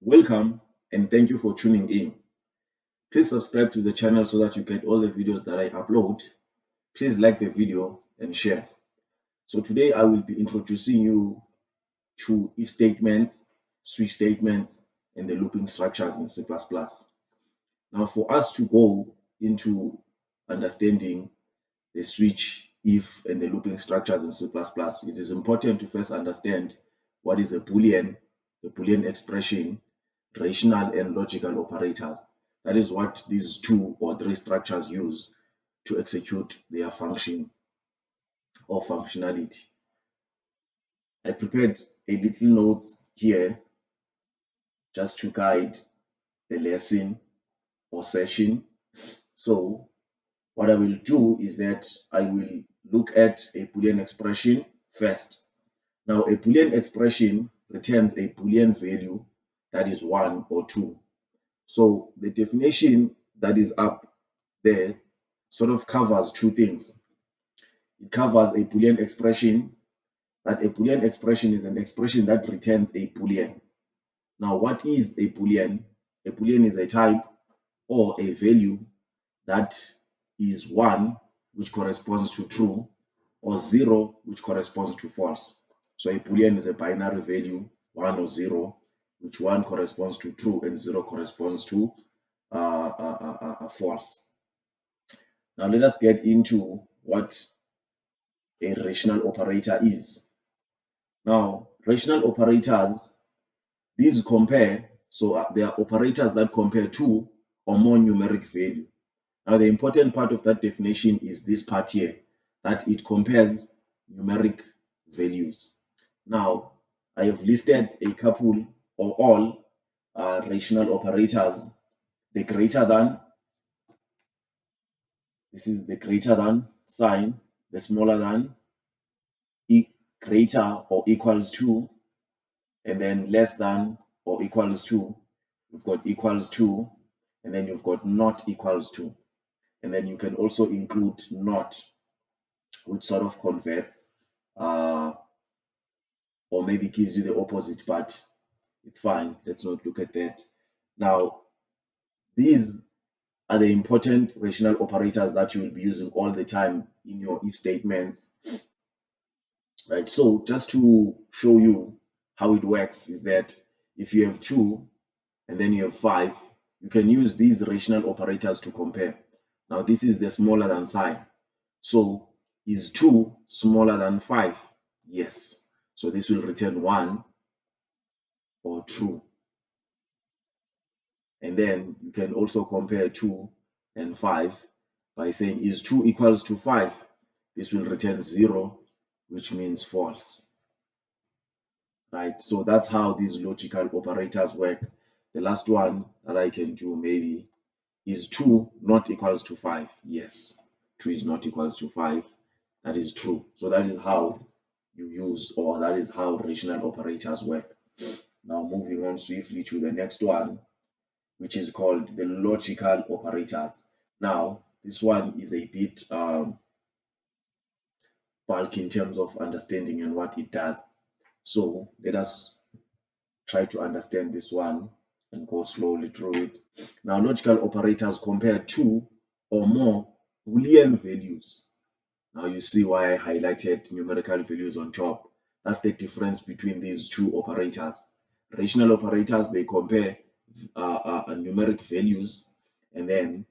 Welcome and thank you for tuning in. Please subscribe to the channel so that you get all the videos that I upload. Please like the video and share. So today I will be introducing you to if statements, switch statements, and the looping structures in C++. Now for us to go into understanding the switch, if, and the looping structures in C++, it is important to first understand what is a boolean, the boolean expression, rational and logical operators. That is what these two or three structures use to execute their function or functionality. I prepared a little note here just to guide the lesson or session. So what I will do is that I will look at a Boolean expression first. Now a Boolean expression returns a Boolean value that is 1 or 2. So the definition that is up there sort of covers two things. It covers a Boolean expression, that a Boolean expression is an expression that returns a Boolean. Now, what is a Boolean? A Boolean is a type or a value that is 1, which corresponds to true, or 0, which corresponds to false. So a Boolean is a binary value, 1 or 0, which 1 corresponds to true and 0 corresponds to false. Now let us get into what a rational operator is. Now, rational operators, these compare, so they are operators that compare two or more numeric value. Now, the important part of that definition is this part here, that it compares numeric values. Now, I have listed a couple or all rational operators. The greater than, this is the greater than sign, the smaller than, greater or equals to, and then less than or equals to. You've got equals to, and then you've got not equals to. And then you can also include not, which sort of converts or maybe gives you the opposite, but it's fine. Let's not look at that. Now, these are the important rational operators that you will be using all the time in your if statements. Right, so just to show you how it works is that if you have 2 and then you have 5, you can use these rational operators to compare. Now this is the smaller than sign. So is 2 smaller than 5? Yes. So this will return 1 or true. And then you can also compare 2 and 5 by saying is 2 equals to 5? This will return 0, which means false. Right, so that's how these logical operators work. The last one that I can do maybe is 2 not equals to 5? Yes, 2 is not equals to 5. That is true. So that is how you use, or that is how rational operators work. Now moving on swiftly to the next one, which is called the logical operators. Now this one is a bit bulky in terms of understanding and what it does. So let us try to understand this one and go slowly through it. Now, logical operators compare 2 or more Boolean values. Now you see why I highlighted numerical values on top. That's the difference between these two operators. Rational operators, they compare numeric values, and then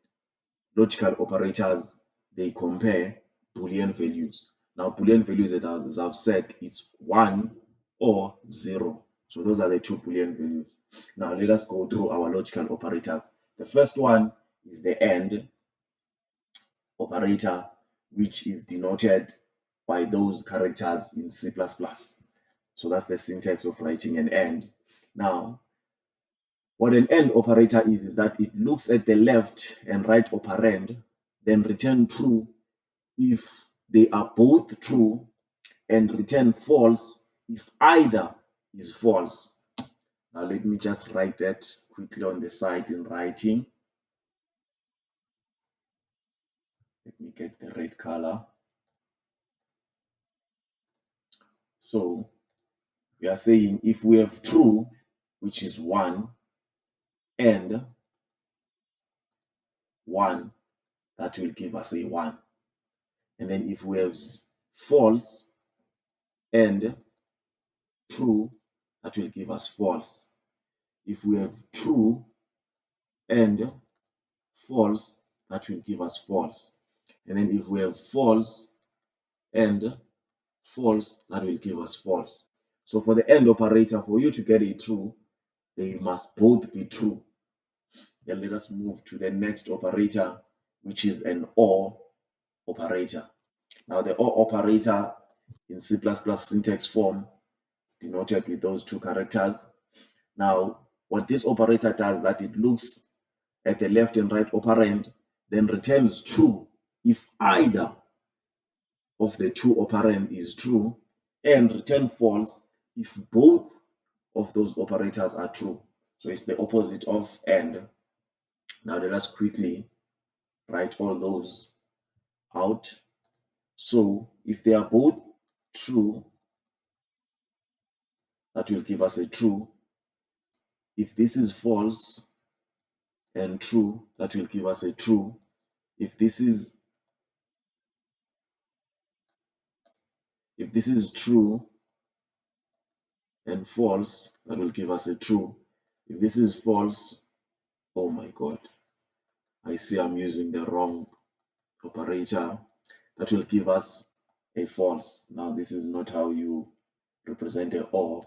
logical operators, they compare Boolean values. Now, Boolean values, as I've said, it's 1 or 0. So those are the two Boolean values. Now let us go through our logical operators. The first one is the AND operator, which is denoted by those characters in C++. So that's the syntax of writing an AND. Now, what an AND operator is that it looks at the left and right operand, then return true if they are both true, and return false if either is false. Now let me just write that quickly on the side in writing. Let me get the red color. So we are saying if we have true, which is 1, and 1, that will give us a 1. And then if we have false and true, that will give us false. If we have true and false, that will give us false. And then if we have false and false, that will give us false. So for the AND operator, for you to get a true, they must both be true. Then let us move to the next operator, which is an OR operator. Now the OR operator in C++ syntax form is denoted with those two characters. Now what this operator does, that it looks at the left and right operand, then returns true if either of the two operand is true, and return false if both of those operators are true. So it's the opposite of AND. Now let us quickly write all those out. So if they are both true, that will give us a true. If this is false and true, that will give us a true. If this is true and false, that will give us a true. If this is false, oh my God, I see I'm using the wrong operator, that will give us a false. Now this is not how you represent a OR.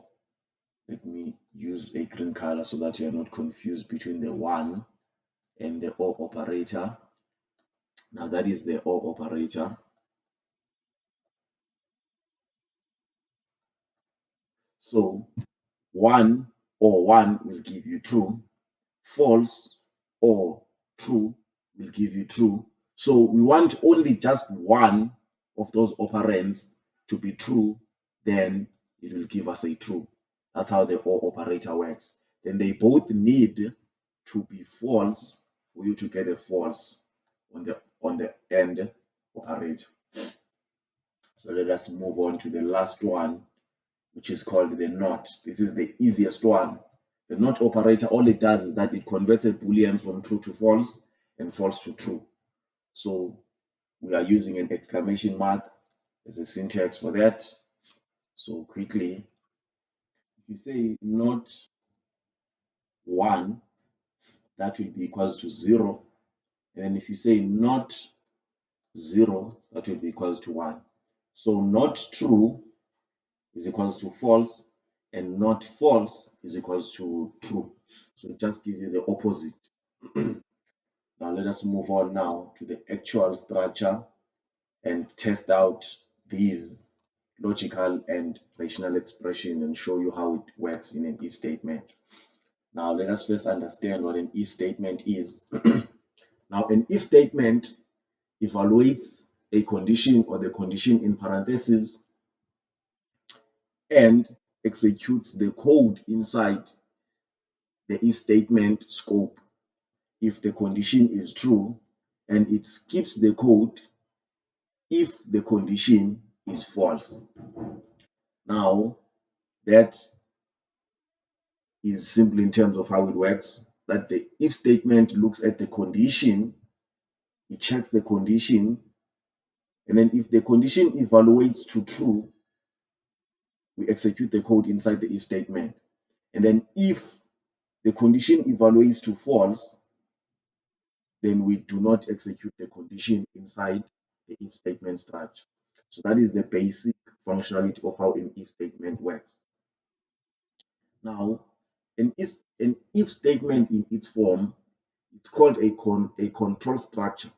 Let me use a green color so that you are not confused between the 1 and the OR operator. Now that is the OR operator. So 1 or 1 will give you true, false or true will give you true. So we want only just one of those operands to be true, then it will give us a true. That's how the OR operator works. Then they both need to be false for you to get a false on the AND operator. So let us move on to the last one, which is called the NOT. This is the easiest one. The NOT operator, all it does is that it converts a boolean from true to false and false to true. So we are using an exclamation mark as a syntax for that. So quickly, if you say not 1, that will be equals to 0. And then if you say not 0, that will be equals to 1. So not true is equals to false, and not false is equals to true. So it just gives you the opposite. Now let us move on now to the actual structure and test out these logical and rational expression and show you how it works in an if statement. Now let us first understand what an if statement is. Now an if statement evaluates a condition or the condition in parentheses and executes the code inside the if statement scope if the condition is true, and it skips the code if the condition is false. Now that is simple in terms of how it works, that the if statement looks at the condition, it checks the condition, and then if the condition evaluates to true, we execute the code inside the if statement. And then if the condition evaluates to false, then we do not execute the condition inside the if statement structure. So that is the basic functionality of how an if statement works. Now, an if statement in its form, it's called a control structure,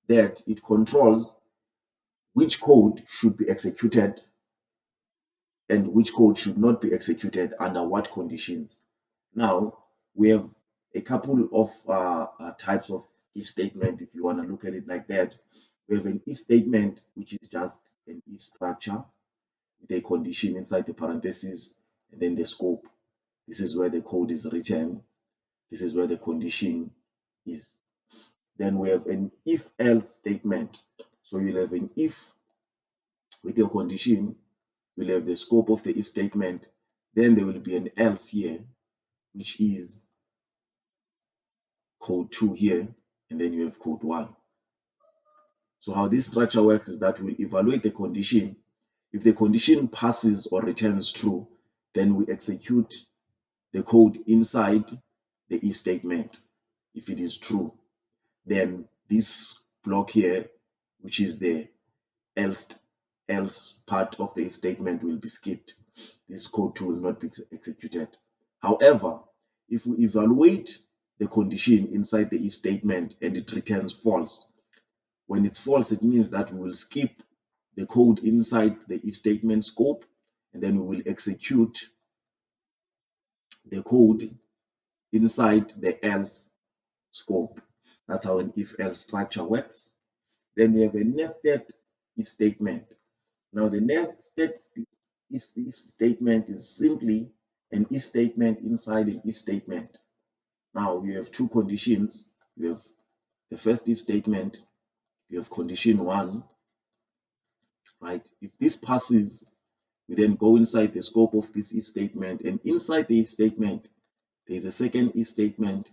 that it controls which code should be executed and which code should not be executed under what conditions. Now, we have a couple of types of if statement, if you want to look at it like that. We have an if statement, which is just an if structure with a condition inside the parentheses and then the scope. This is where the code is written. This is where the condition is. Then we have an if-else statement. So you'll have an if with your condition, you'll have the scope of the if statement, then there will be an else here, which is code 2 here, and then you have code 1. So how this structure works is that we evaluate the condition. If the condition passes or returns true, then we execute the code inside the if statement. If it is true, then this block here, which is the else part of the if statement, will be skipped. This code 2 will not be executed. However, if we evaluate the condition inside the if statement and it returns false, when it's false, it means that we will skip the code inside the if statement scope, and then we will execute the code inside the else scope. That's how an if-else structure works. Then we have a nested if statement. Now the nested if statement is simply an if statement inside an if statement. Now we have two conditions. We have the first if statement, we have condition 1, right? If this passes, we then go inside the scope of this if statement, and inside the if statement, there is a second if statement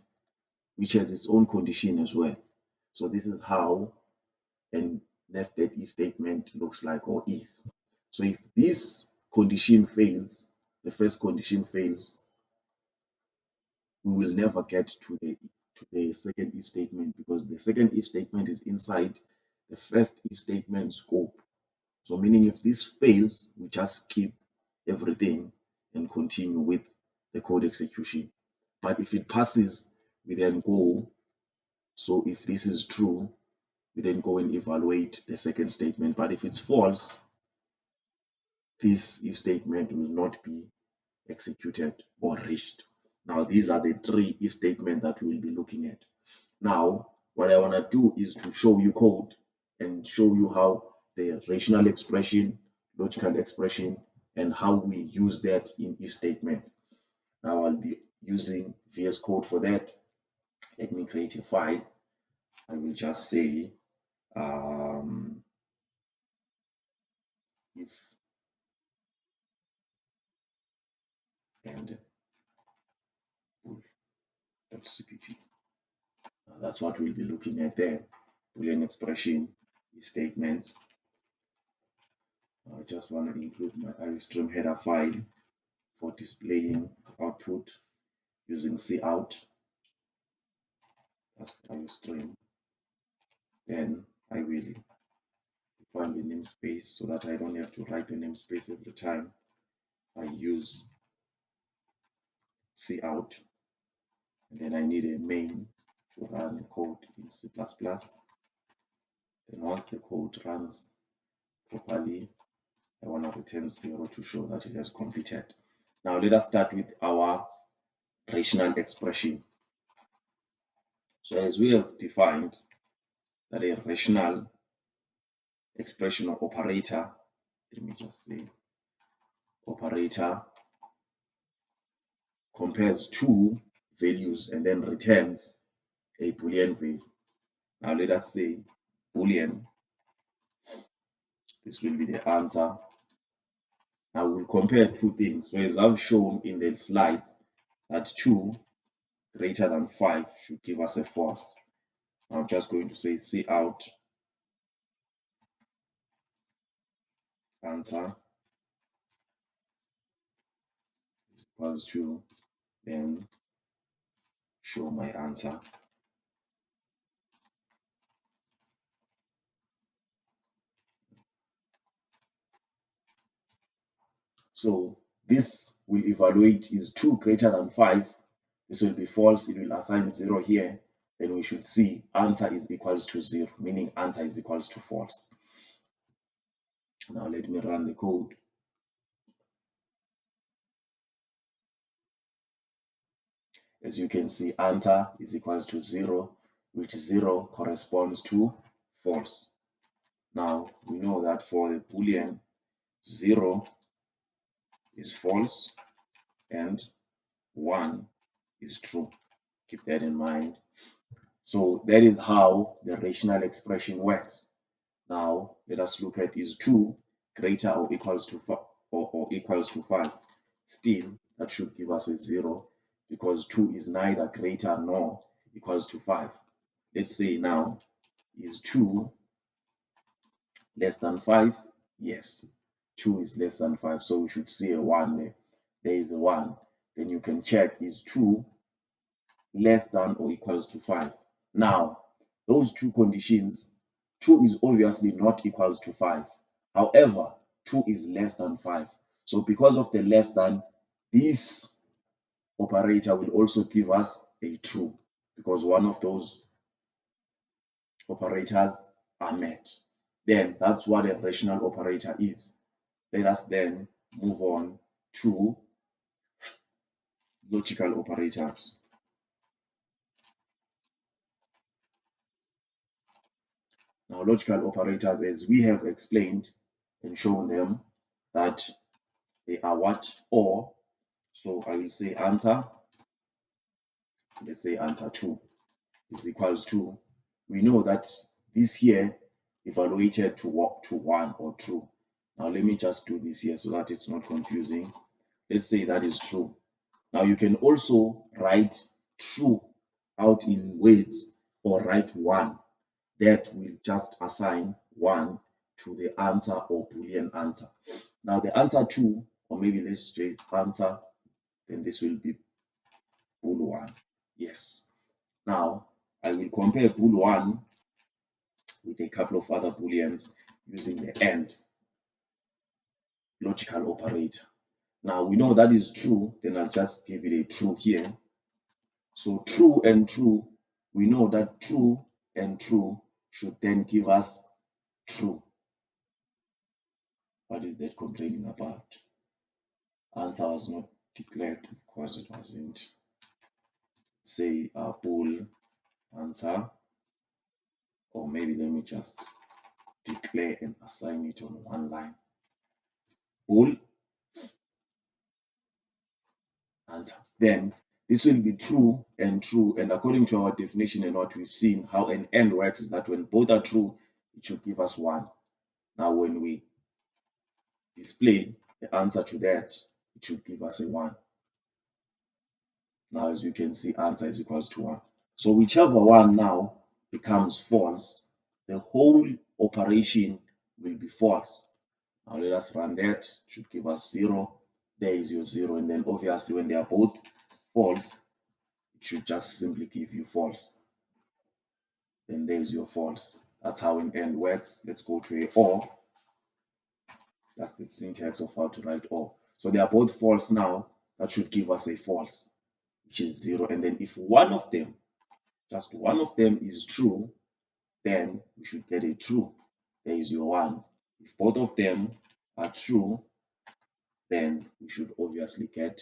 which has its own condition as well. So this is how a nested if statement looks like or is. So if this condition fails, the first condition fails, we will never get to the second if statement, because the second if statement is inside the first if statement scope. So meaning if this fails, we just skip everything and continue with the code execution. But if it passes, we then go. So if this is true, we then go and evaluate the second statement. But if it's false, this if statement will not be executed or reached. Now, these are the three if statements that we'll be looking at. Now, what I want to do is to show you code and show you how the rational expression, logical expression, and how we use that in if statement. Now, I'll be using VS Code for that. Let me create a file. I will just say if and bool.cpp. That's what we'll be looking at there. Boolean expression, if statements. I just want to include my iostream header file for displaying output using cout. That's iostream. Then I will define the namespace so that I don't have to write the namespace every time I use cout. And then I need a main to run code in C++. Then once the code runs properly, I want to return 0 to show that it has completed. Now let us start with our rational expression. So as we have defined that a rational expression or operator, let me just say operator, compares two values and then returns a Boolean value. Now let us say Boolean, this will be the answer. Now we'll compare two things. So as I've shown in the slides, that 2 greater than 5 should give us a false. I'm just going to say cout answer is equals to, then show my answer. So this will evaluate is 2 greater than 5. This will be false. It will assign 0 here. Then we should see answer is equals to 0, meaning answer is equals to false. Now let me run the code. As you can see, answer is equals to 0, which 0 corresponds to false. Now we know that for the Boolean, 0 is false and 1 is true. Keep that in mind. So that is how the rational expression works. Now let us look at is 2 greater or equals to 5, or equals to 5. Still, that should give us a 0 because 2 is neither greater nor equals to 5. Let's say now, is 2 less than 5? Yes, 2 is less than 5, so we should see a 1 there. There is a 1. Then you can check, is 2 less than or equals to 5? Now, those two conditions, 2 is obviously not equals to 5. However, 2 is less than 5. So because of the less than, this operator will also give us a true, because one of those operators are met. Then that's what a rational operator is. Let us then move on to logical operators. Now, logical operators, as we have explained and shown them, that they are what? Or. So I will say answer, let's say answer 2 is equals to, we know that this here evaluated to 1 or true. Now let me just do this here so that it's not confusing. Let's say that is true. Now you can also write true out in words or write 1. That will just assign 1 to the answer or boolean answer. Now the answer 2, or maybe let's say answer, then this will be bool 1. Yes. Now I will compare bool 1 with a couple of other booleans using the AND logical operator. Now we know that is true, then I'll just give it a true here. So true and true, we know that true and true should then give us true. What is that complaining about? Answer was not declared, of course it wasn't. Say bool answer, or maybe let me just declare and assign it on one line. Bool answer. Then this will be true, and according to our definition and what we've seen, how an AND works is that when both are true, it should give us 1. Now when we display the answer to that, it should give us a 1. Now as you can see, answer is equals to 1. So whichever one now becomes false, the whole operation will be false. Now let us run that, it should give us 0. There is your 0, and then obviously when they are both false, it should just simply give you false. Then there's your false. That's how an AND works. Let's go to a OR. That's the syntax of how to write OR. So they are both false now. That should give us a false, which is 0. And then if one of them, just one of them is true, then we should get a true. There is your 1. If both of them are true, then we should obviously get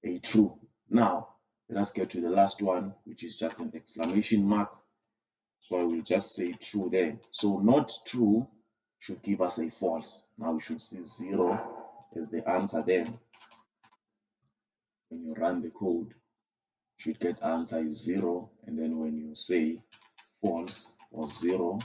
a true. Now, let us get to the last one, which is just an exclamation mark. So I will just say true there. So not true should give us a false. Now we should see 0 as the answer then. When you run the code, you should get answer is 0. And then when you say false or 0,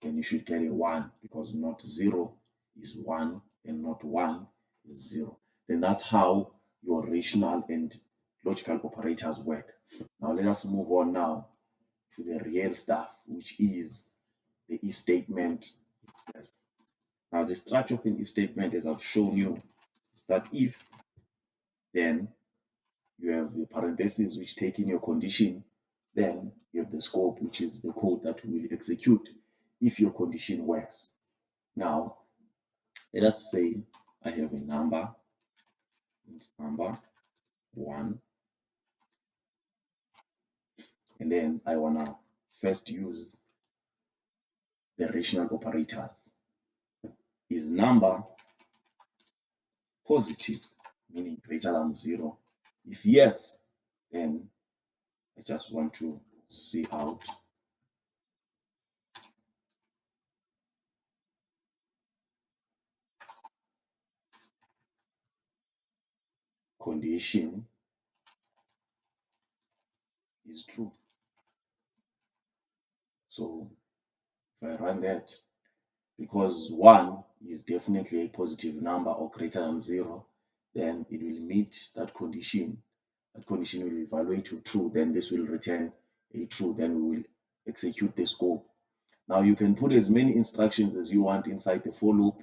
then you should get a 1, because not 0 is 1 and not 1 is 0. Then that's how your rational and logical operators work. Now let us move on now to the real stuff, which is the if statement itself. Now the structure of an if statement, as I've shown you, is that if, then you have the parentheses which take in your condition, then you have the scope, which is the code that will execute if your condition works. Now let us say I have a number 1, and then I want to first use the rational operators. Is number positive, meaning greater than 0? If yes, then I just want to see out condition is true. So if I run that, because 1 is definitely a positive number or greater than 0, then it will meet that condition that condition will evaluate to true, then this will return a true, then we will execute the scope. Now you can put as many instructions as you want inside the for loop.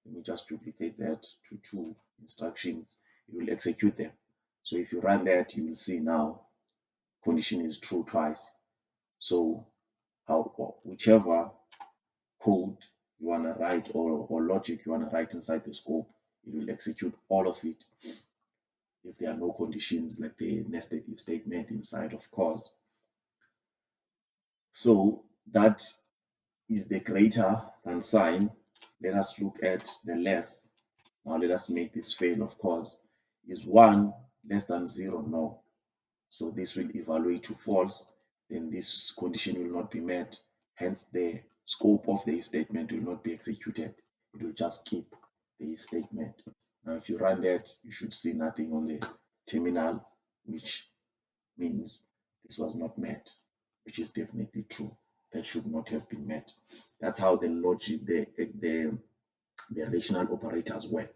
Let me just duplicate that to 2 instructions. It will execute them. So if you run that, you will see now condition is true twice. So whichever code you want to write or logic you want to write inside the scope, it will execute all of it if there are no conditions like the nested if statement inside, of course. So that is the greater than sign. Let us look at the less. Now let us make this fail, of course. Is 1 less than 0? No. So this will evaluate to false. Then this condition will not be met. Hence, the scope of the if statement will not be executed. It will just keep the if statement. Now, if you run that, you should see nothing on the terminal, which means this was not met, which is definitely true. That should not have been met. That's how the logic, the rational operators work.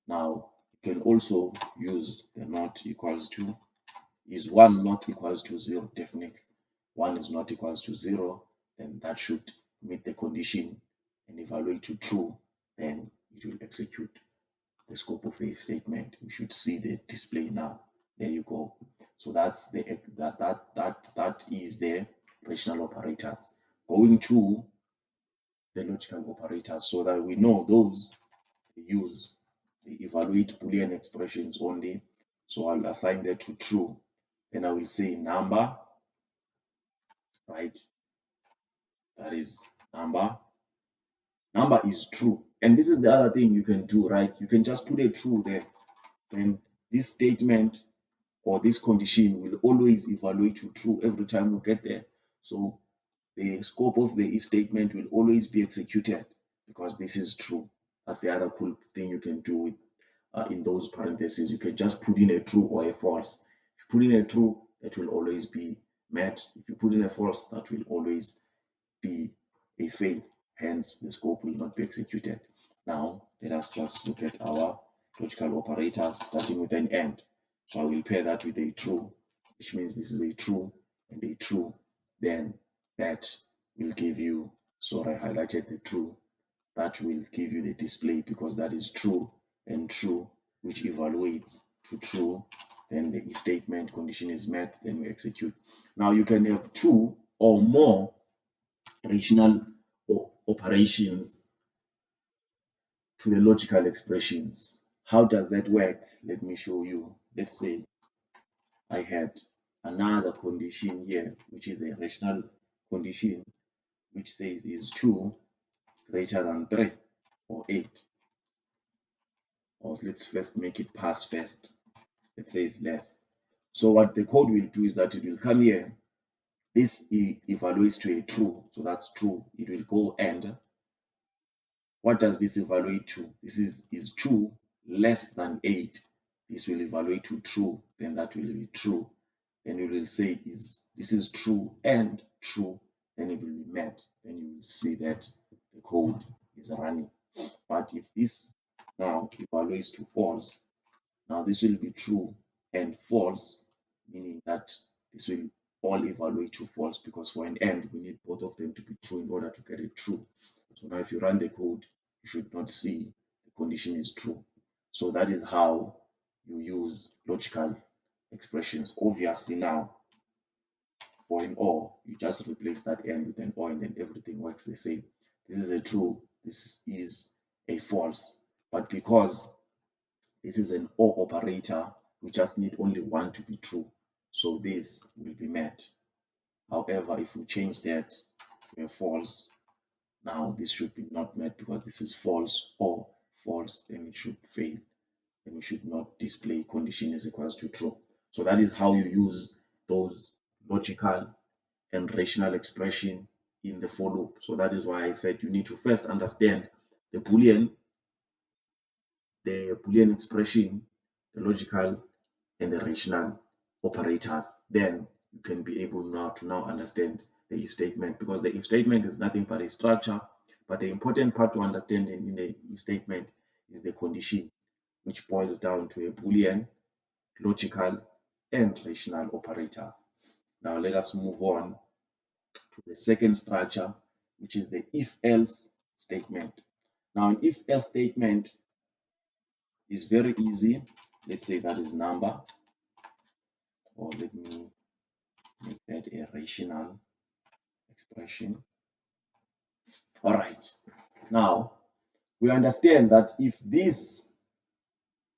Now, you can also use the not equals to. Is 1 not equals to 0? Definitely. 1 is not equals to 0, then that should meet the condition and evaluate to true, then it will execute the scope of the if statement. We should see the display now. There you go. So that's that is the rational operators. Going to the logical operators so that we know those they evaluate Boolean expressions only. So I'll assign that to true. Then I will say number, right? That is number. Number is true. And this is the other thing you can do, right? You can just put a true there. Then this statement or this condition will always evaluate to true every time we get there. So the scope of the if statement will always be executed because this is true. That's the other cool thing you can do with in those parentheses. You can just put in a true or a false. If you put in a true, that will always be met. If you put in a false, that will always be a fail. Hence, the scope will not be executed. Now, let us just look at our logical operators starting with an AND. So I will pair that with a true, which means this is a true and a true. Then that will give you, so I highlighted the true, that will give you the display because that is true and true, which evaluates to true. Then the if statement condition is met, then we execute. Now you can have 2 or more rational operations to the logical expressions. How does that work? Let me show you. Let's say I had another condition here, which is a rational condition, which says is 2 greater than 3 or 8. Or let's first make it pass first. Let's say it's less. So what the code will do is that it will come here. This evaluates to a true. So that's true. It will go and what does this evaluate to? This is 2 less than 8. This will evaluate to true, then that will be true. Then it will say this is true and true, then it will be met. Then you will see that the code is running. But if this now evaluates to false, now this will be true and false, meaning that this will all evaluate to false because for an AND we need both of them to be true in order to get it true. So now if you run the code, you should not see the condition is true. So that is how you use logical expressions. Obviously now, for an OR, you just replace that AND with an OR and then everything works the same. This is a true, this is a false. But because this is an OR operator, we just need only one to be true. So this will be met. However, if we change that to a false, now this should be not met because this is false or false, then it should fail. Then we should not display condition is equals to true. So that is how you use those logical and rational expression in the for loop. So that is why I said you need to first understand the Boolean expression, the logical and the rational operators. Then you can be able now to understand the if statement because the if statement is nothing but a structure. But the important part to understand in the if statement is the condition, which boils down to a Boolean, logical, and rational operators. Now let us move on to the second structure, which is the if-else statement. Now, an if-else statement is very easy. Let's say that is number, or let me make that a rational expression. All right. Now, we understand that if this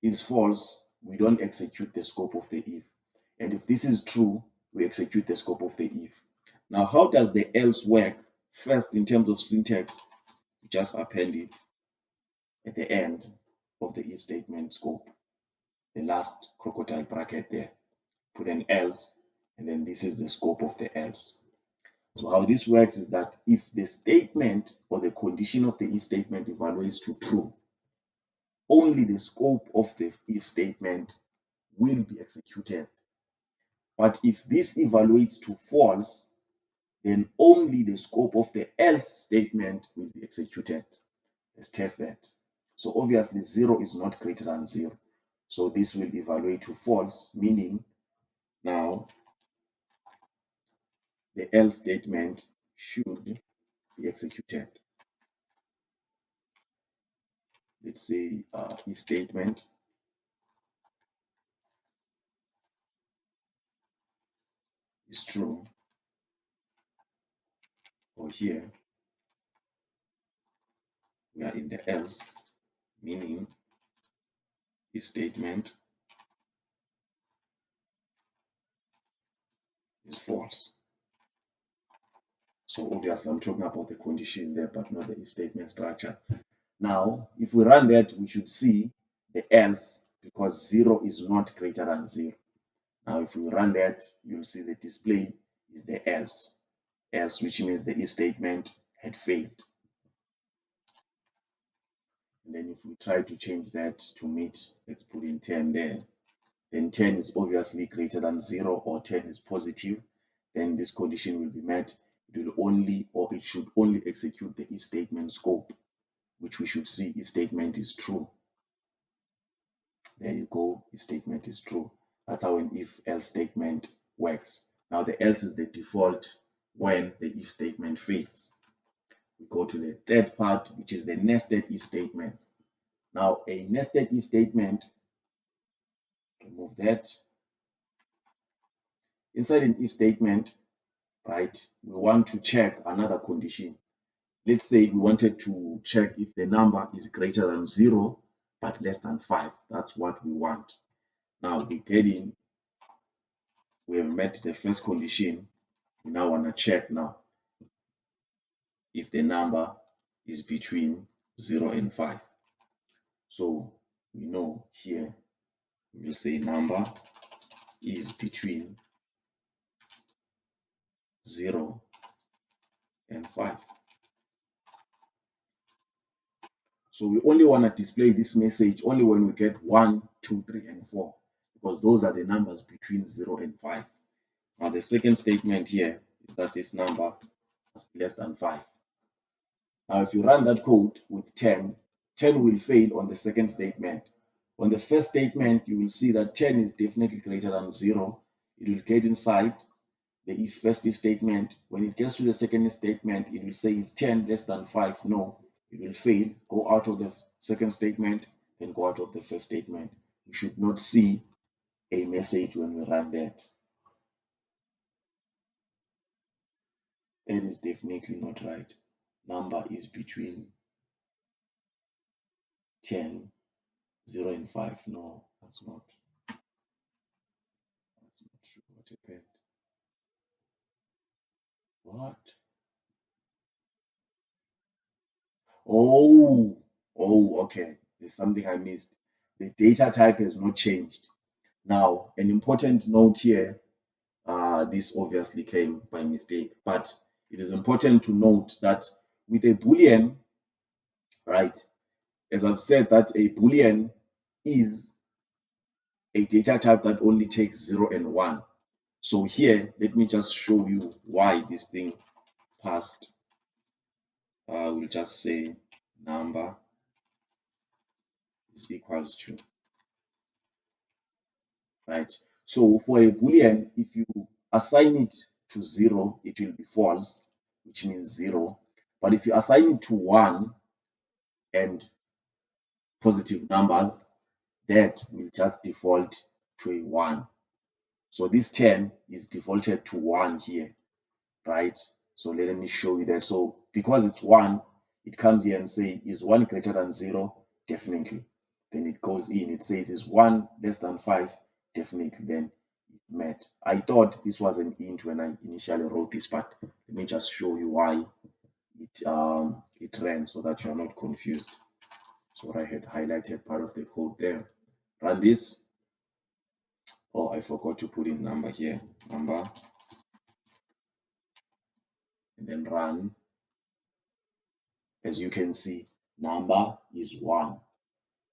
is false, we don't execute the scope of the if. And if this is true, we execute the scope of the if. Now, how does the else work? First, in terms of syntax, we just append it at the end of the if statement scope, the last crocodile bracket there. Put an else, and then this is the scope of the else. So how this works is that if the statement or the condition of the if statement evaluates to true, only the scope of the if statement will be executed. But if this evaluates to false, then only the scope of the else statement will be executed. Let's test that. So obviously 0 is not greater than 0. So this will evaluate to false, meaning now the else statement should be executed. Let's say if statement is true, or here we are in the else, meaning if statement is false. So obviously I'm talking about the condition there, but not the if statement structure. Now, if we run that, we should see the else because 0 is not greater than 0. Now, if we run that, you'll see the display is the else, which means the if statement had failed. And then if we try to change that to meet, let's put in 10 there, then 10 is obviously greater than 0 or 10 is positive, then this condition will be met. It will only, or it should only execute the if statement scope, which we should see if statement is true. There you go, if statement is true. That's how an if-else statement works. Now the else is the default when the if statement fails. We go to the third part, which is the nested if statements. Now a nested if statement, remove that. Inside an if statement, right, we want to check another condition. Let's say we wanted to check if the number is greater than 0 but less than 5. That's what we want. Now we get in, we have met the first condition. We now want to check now if the number is between 0 and 5. So we know here we will say number is between 0 and 5. So we only want to display this message only when we get 1, 2, 3, and 4, because those are the numbers between 0 and 5. Now the second statement here is that this number is less than 5. Now if you run that code with 10, 10 will fail on the second statement. On the first statement, you will see that 10 is definitely greater than 0. It will get inside the first if statement. When it gets to the second statement, it will say is 10 less than 5. No, it will fail. Go out of the second statement, then go out of the first statement. You should not see a message when we run that. That is definitely not right. Number is between 10, 0 and 5. No, that's not. That's not true. What happened? What? Okay. There's something I missed. The data type has not changed. Now, an important note here, this obviously came by mistake, but it is important to note that with a boolean, right, as I've said, that a boolean is a data type that only takes 0 and 1. So here, let me just show you why this thing passed. We'll just say number is equals to, right? So for a boolean, if you assign it to 0, it will be false, which means 0. But if you assign it to 1 and positive numbers, that will just default to a 1. So this 10 is defaulted to 1 here, right? So let me show you that. So because it's 1, it comes here and say, is 1 greater than 0? Definitely. Then it goes in, it says, is 1 less than 5? Definitely. Then it met. I thought this was an int when I initially wrote this, but let me just show you why it ran so that you're not confused. So I had highlighted part of the code there. Run this. Oh, I forgot to put in number here. Number, and then run. As you can see, number is 1.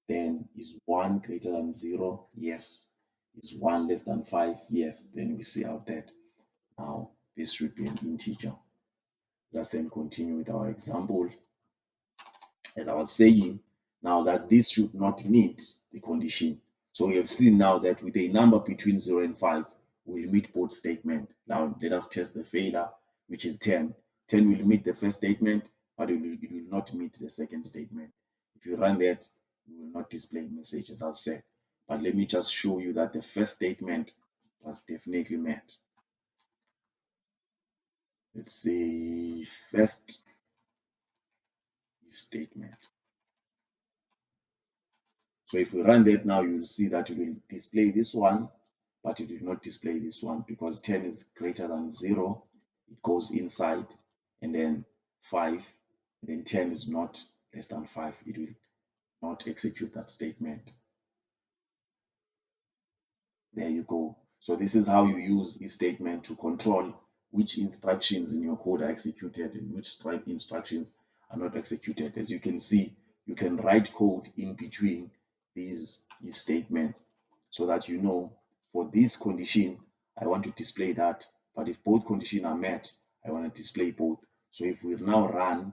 Then is 1 greater than 0? Yes. Is 1 less than 5? Yes. Then we see out that. Now, this should be an integer. Let's then continue with our example. As I was saying, now that this should not meet the condition. So we have seen now that with a number between 0 and 5, we'll meet both statements. Now let us test the failure, which is 10. 10 will meet the first statement, but it will not meet the second statement. If you run that, it will not display message, as I've said. But let me just show you that the first statement was definitely met. Let's say first if statement. So if we run that now, you'll see that it will display this one, but it will not display this one because 10 is greater than 0. It goes inside, and then 5, and then 10 is not less than 5. It will not execute that statement. There you go. So this is how you use if statement to control which instructions in your code are executed and which instructions are not executed. As you can see, you can write code in between these if statements so that you know for this condition, I want to display that. But if both conditions are met, I want to display both. So if we now run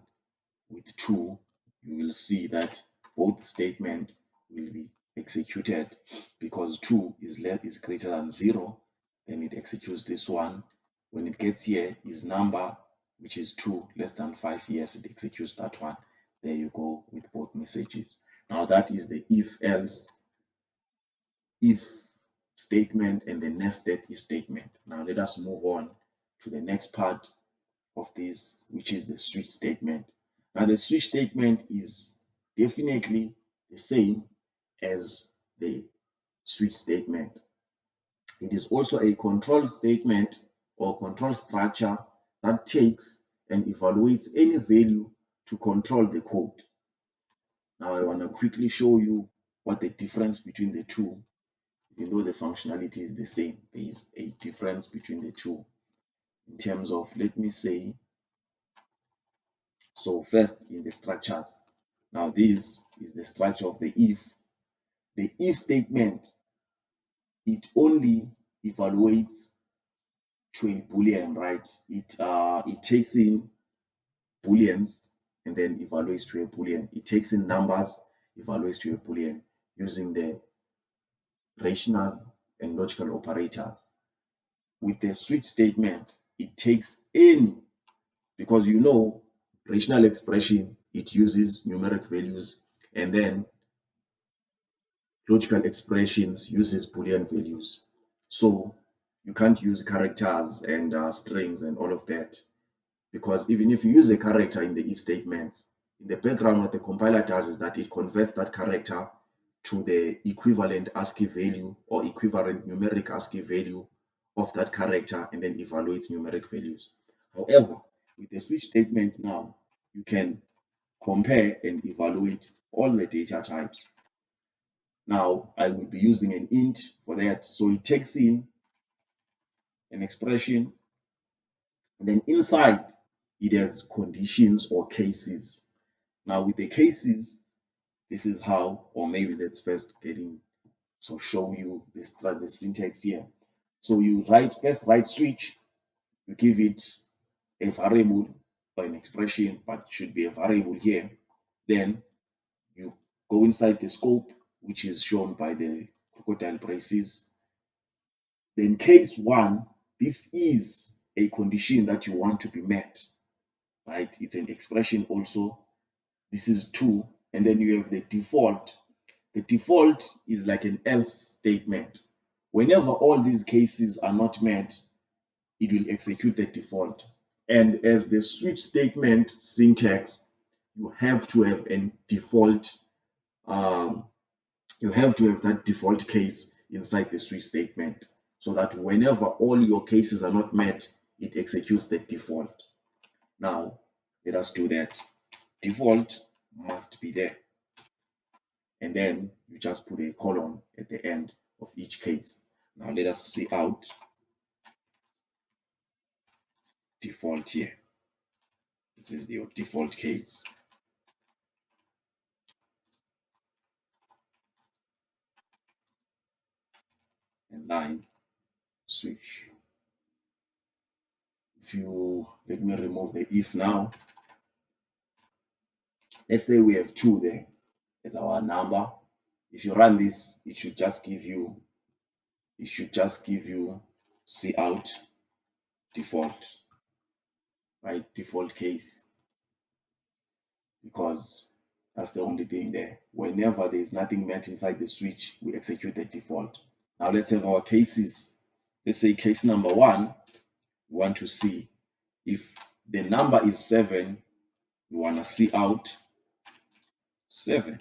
with 2, you will see that both statements will be executed because 2 is greater than 0. Then it executes this one. When it gets here is number, which is 2 less than 5. Yes, it executes that one. There you go with both messages. Now that is the if-else if statement and the nested if statement. Now let us move on to the next part of this, which is the switch statement. Now, the switch statement is definitely the same as the switch statement. It is also a control statement or control structure that takes and evaluates any value to control the code. Now, I want to quickly show you what the difference between the two, even though the functionality is the same, there is a difference between the two in terms of, let me say, so first in the structures. Now this is the structure of the if. The if statement, it only evaluates to a boolean, right? It takes in booleans and then evaluates to a boolean. It takes in numbers, evaluates to a boolean using the rational and logical operators. With the switch statement, it takes any, because you know rational expression, it uses numeric values, and then logical expressions uses Boolean values. So you can't use characters and strings and all of that, because even if you use a character in the if statements, in the background what the compiler does is that it converts that character to the equivalent ASCII value or equivalent numeric ASCII value of that character and then evaluates numeric values. However, with the switch statement now, you can compare and evaluate all the data types. Now I will be using an int for that. So it takes in an expression, and then inside it has conditions or cases. Now with the cases, this is how, or maybe let's first show you the syntax here. So you first write switch, you give it a variable or an expression, but it should be a variable here. Then you go inside the scope, which is shown by the crocodile braces. Then case 1, this is a condition that you want to be met, right? It's an expression also. This is 2, and then you have the default. The default is like an else statement. Whenever all these cases are not met, it will execute the default. And as the switch statement syntax, you have to have a default, you have to have that default case inside the switch statement, so that whenever all your cases are not met, it executes the default. Now, let us do that. Default must be there. And then you just put a colon at the end of each case. Now let us see out default here. This is your default case. And line switch. If you let me remove the if now. Let's say we have 2 there as our number. If you run this, it should just give you see out default, right? Default case, because that's the only thing there. Whenever there is nothing met inside the switch, we execute the default. Now let's have our cases. Let's say case number 1, we want to see if the number is 7, we want to see out 7.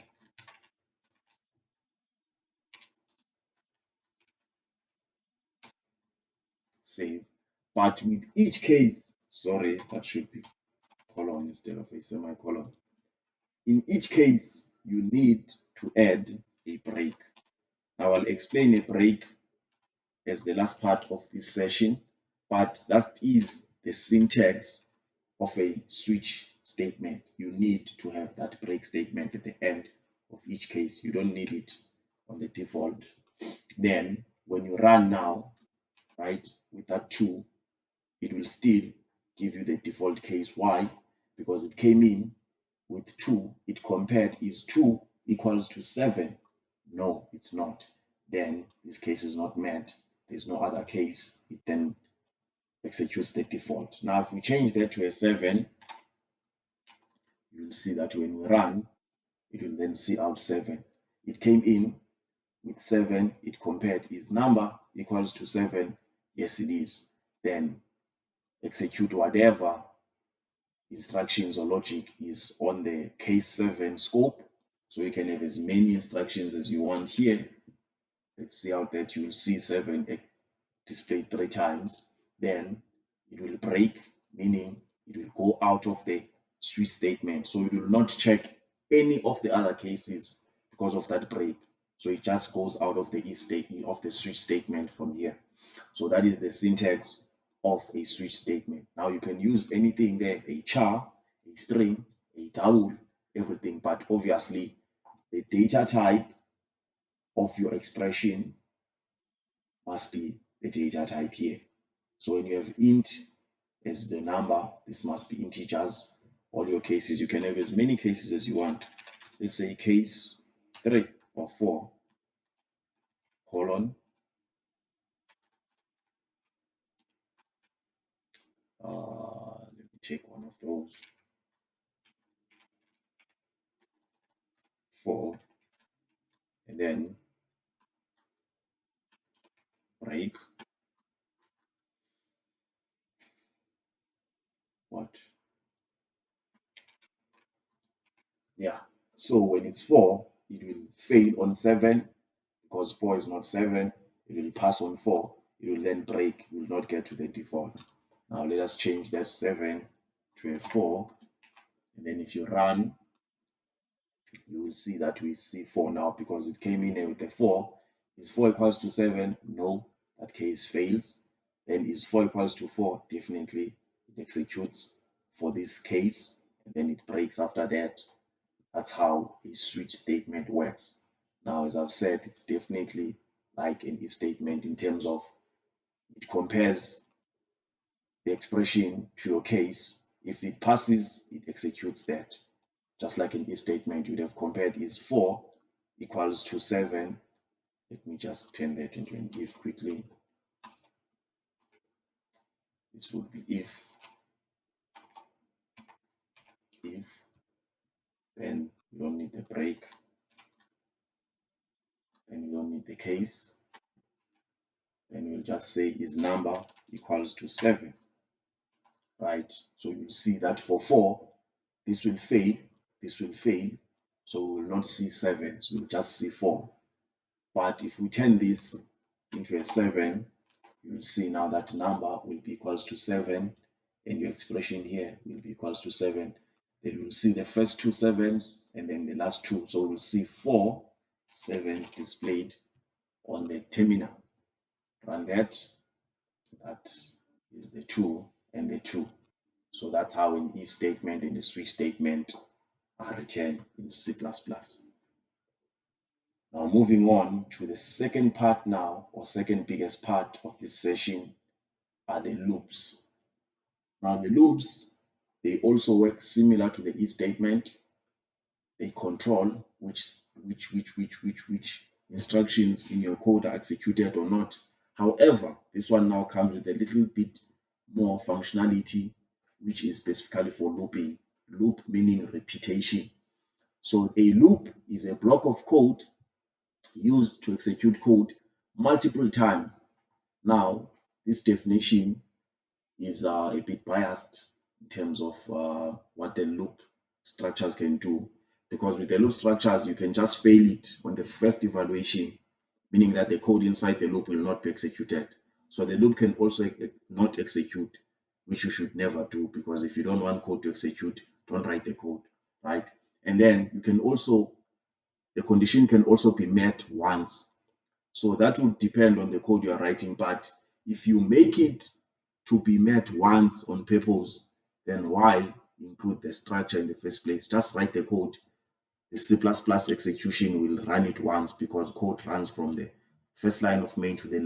Save. But with each case, sorry, that should be colon instead of a semicolon. In each case, you need to add a break. Now I'll explain a break as the last part of this session, but that is the syntax of a switch statement. You need to have that break statement at the end of each case. You don't need it on the default. Then when you run now, right, with that 2, it will still give you the default case. Why? Because it came in with 2, it compared, is 2 equals to 7? No, it's not. Then this case is not met. There's no other case. It then executes the default. Now, if we change that to a 7, you'll see that when we run, it will then see out 7. It came in with 7, it compared, is number equals to 7? Yes, it is. Then execute whatever instructions or logic is on the case 7 scope. So you can have as many instructions as you want here. Let's see out that you'll see 7 displayed 3 times. Then it will break, meaning it will go out of the switch statement. So it will not check any of the other cases because of that break. So it just goes out of the if statement, of the switch statement from here. So that is the syntax of a switch statement. Now you can use anything there, a char, a string, a double, everything, but obviously the data type of your expression must be the data type here. So when you have int as the number, this must be integers. All your cases, you can have as many cases as you want. Let's say case 3 or 4, colon, let me take one of those, 4, and then break, what? Yeah, so when it's 4, it will fail on 7, because 4 is not 7. It will pass on 4. It will then break. It will not get to the default. Now let us change that 7 to a 4. And then if you run, you will see that we see 4 now, because it came in with a 4. Is 4 equals to 7? No, that case fails. Then is 4 equals to 4? Definitely. It executes for this case, and then it breaks after that. That's how a switch statement works. Now, as I've said, it's definitely like an if statement in terms of it compares the expression to your case. If it passes, it executes that. Just like an if statement, you'd have compared is 4 equals to 7. Let me just turn that into an if quickly. this would be if, then you don't need the break, then you don't need the case, then we'll just say is number equals to 7, right? So you'll see that for 4, this will fail, this will fail, so we will not see 7s, we'll just see 4. But if we turn this into a 7, you'll see now that number will be equals to 7, and your expression here will be equals to 7. Then we'll see the first 2 7s and then the last 2. So we'll see 4 7s displayed on the terminal. Run that. That is the 2 and the 2. So that's how an if statement and a switch statement are returned in C++. Now moving on to the second part now, or second biggest part of this session, are the loops. Now the loops, they also work similar to the if statement. They control which instructions in your code are executed or not. However, this one now comes with a little bit more functionality, which is specifically for looping. Loop meaning repetition. So a loop is a block of code used to execute code multiple times. Now, this definition is a bit biased in terms of what the loop structures can do, because with the loop structures, you can just fail it on the first evaluation, meaning that the code inside the loop will not be executed. So the loop can also not execute, which you should never do, because if you don't want code to execute, don't write the code, right? And then you can also, the condition can also be met once. So that would depend on the code you are writing, but if you make it to be met once on purpose, then why include the structure in the first place? Just write the code. The C++ execution will run it once, because code runs from the first line of main to the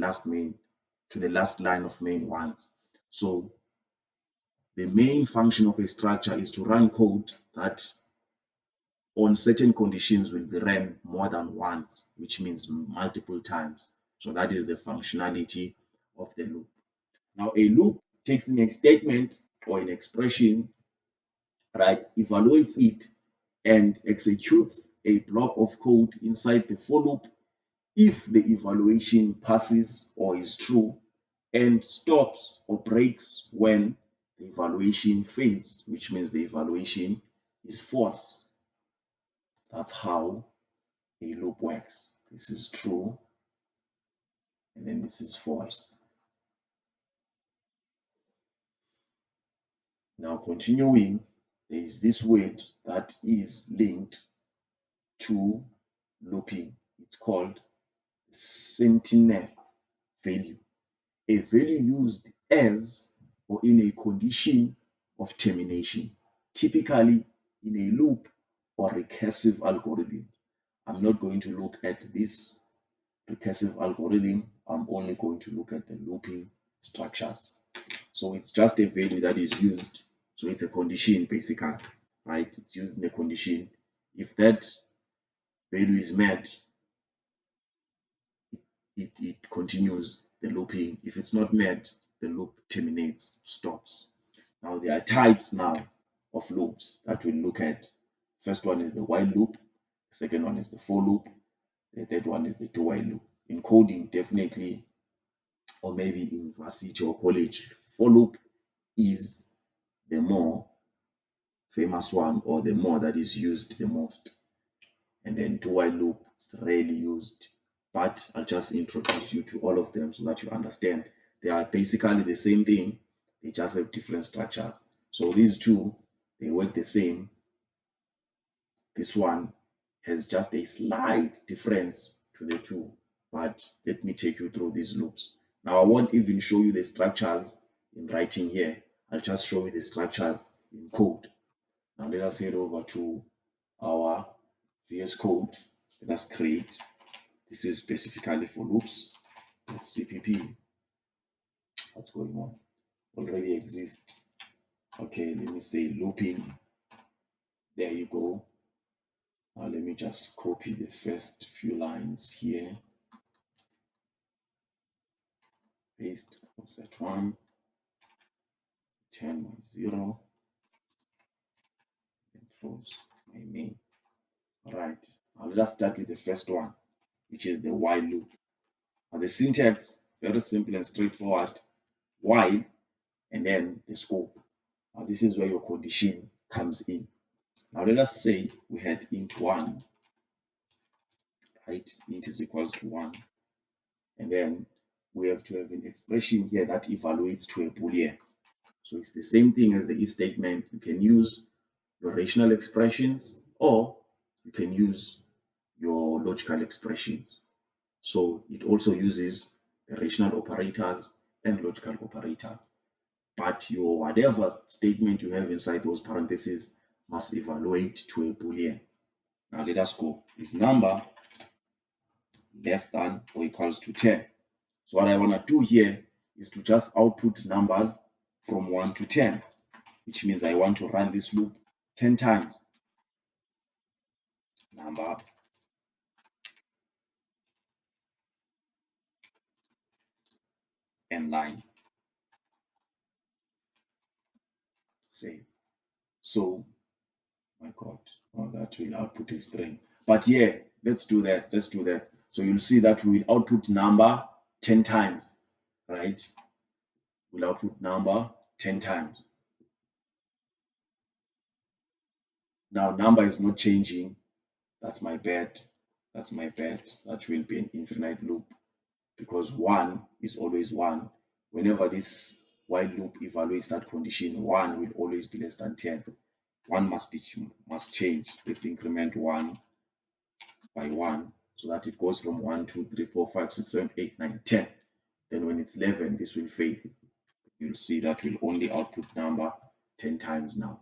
last line of main once. So the main function of a structure is to run code that on certain conditions will be run more than once, which means multiple times. So that is the functionality of the loop. Now a loop takes in a statement or an expression, right, evaluates it, and executes a block of code inside the for loop if the evaluation passes or is true, and stops or breaks when the evaluation fails, which means the evaluation is false. That's how a loop works. This is true, and then this is false. Now continuing, there is this word that is linked to looping. It's called sentinel value. A value used as or in a condition of termination, typically in a loop or recursive algorithm. I'm not going to look at this recursive algorithm. I'm only going to look at the looping structures. So it's just a value that is used. So it's a condition basically, right? It's used in a condition. If that value is met, it continues the looping. If it's not met, the loop terminates, stops. Now there are types now of loops that we'll look at. First one is the while loop. The second one is the for loop. The third one is the do while loop. In coding, definitely, or maybe in varsity or college, for loop is the more famous one, or the more that is used the most. And then do while loop is rarely used, but I'll just introduce you to all of them so that you understand. They are basically the same thing, they just have different structures. So these two, they work the same. This one has just a slight difference to the two, but let me take you through these loops. Now I won't even show you the structures in writing here, I'll just show you the structures in code. Now let us head over to our VS Code. Let us create. This is specifically for loops. CPP. What's going on? Already exists. Okay, let me say looping. There you go. Now let me just copy the first few lines here. Paste. What's that one? return my 0 and close my main. Alright, now let us start with the first one, which is the while loop. Now the syntax, very simple and straightforward. While and then the scope. Now this is where your condition comes in. Now let us say we had int 1, right? Int is equals to 1. And then we have to have an expression here that evaluates to a boolean. So it's the same thing as the if statement. You can use your rational expressions or you can use your logical expressions. So it also uses the rational operators and logical operators. But your whatever statement you have inside those parentheses must evaluate to a boolean. Now let us go. Is number less than or equals to 10? So what I want to do here is to just output numbers from 1 to 10, which means I want to run this loop 10 times. Number and line. Save. So, my God, oh, that will output a string. But yeah, let's do that. Let's do that. So you'll see that we will output number 10 times, right? We'll output number 10 times. Now, number is not changing. That's my bad. That's my bad. That will be an infinite loop because 1 is always 1. Whenever this while loop evaluates that condition, 1 will always be less than 10. 1 must change. Let's increment 1 by 1 so that it goes from 1, 2, 3, 4, 5, 6, 7, 8, 9, 10. Then when it's 11, this will fail. You'll see that will only output number 10 times now.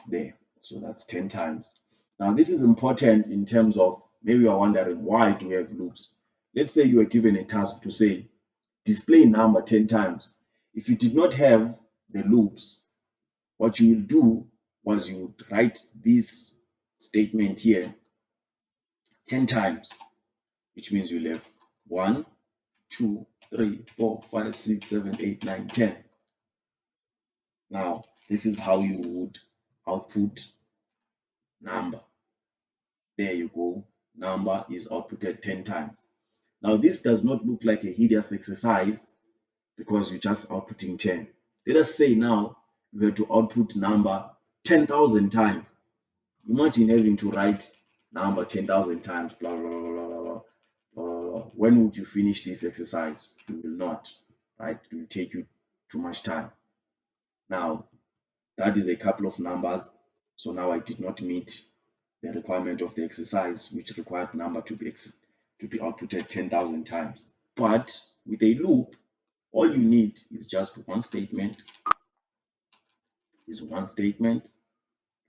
There. So that's 10 times. Now this is important in terms of maybe you are wondering why do we have loops? Let's say you are given a task to say display number 10 times. If you did not have the loops, what you will do was you would write this statement here 10 times, which means you'll have 1, 2, 3, 4, 5, 6, 7, 8, 9, 10. Now, this is how you would output number. There you go. Number is outputted 10 times. Now, this does not look like a hideous exercise because you're just outputting 10. Let us say now you have to output number 10,000 times. Imagine having to write number 10,000 times, blah, blah, blah, blah, blah, blah. When would you finish this exercise? You will not, right? It will take you too much time. Now, that is a couple of numbers. So now I did not meet the requirement of the exercise, which required number to be outputted 10,000 times. But with a loop, all you need is just one statement.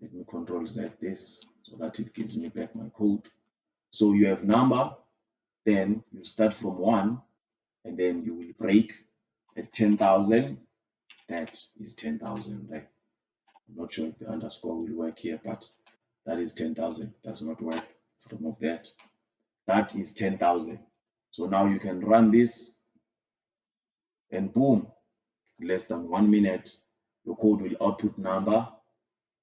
Let me control Z this so that it gives me back my code. So you have number, then you start from 1, and then you will break at 10,000. That is 10,000, right? I'm not sure if the underscore will work here, but that is 10,000. Does not work. Let's remove that. That is 10,000. So now you can run this, and boom, less than 1 minute, your code will output number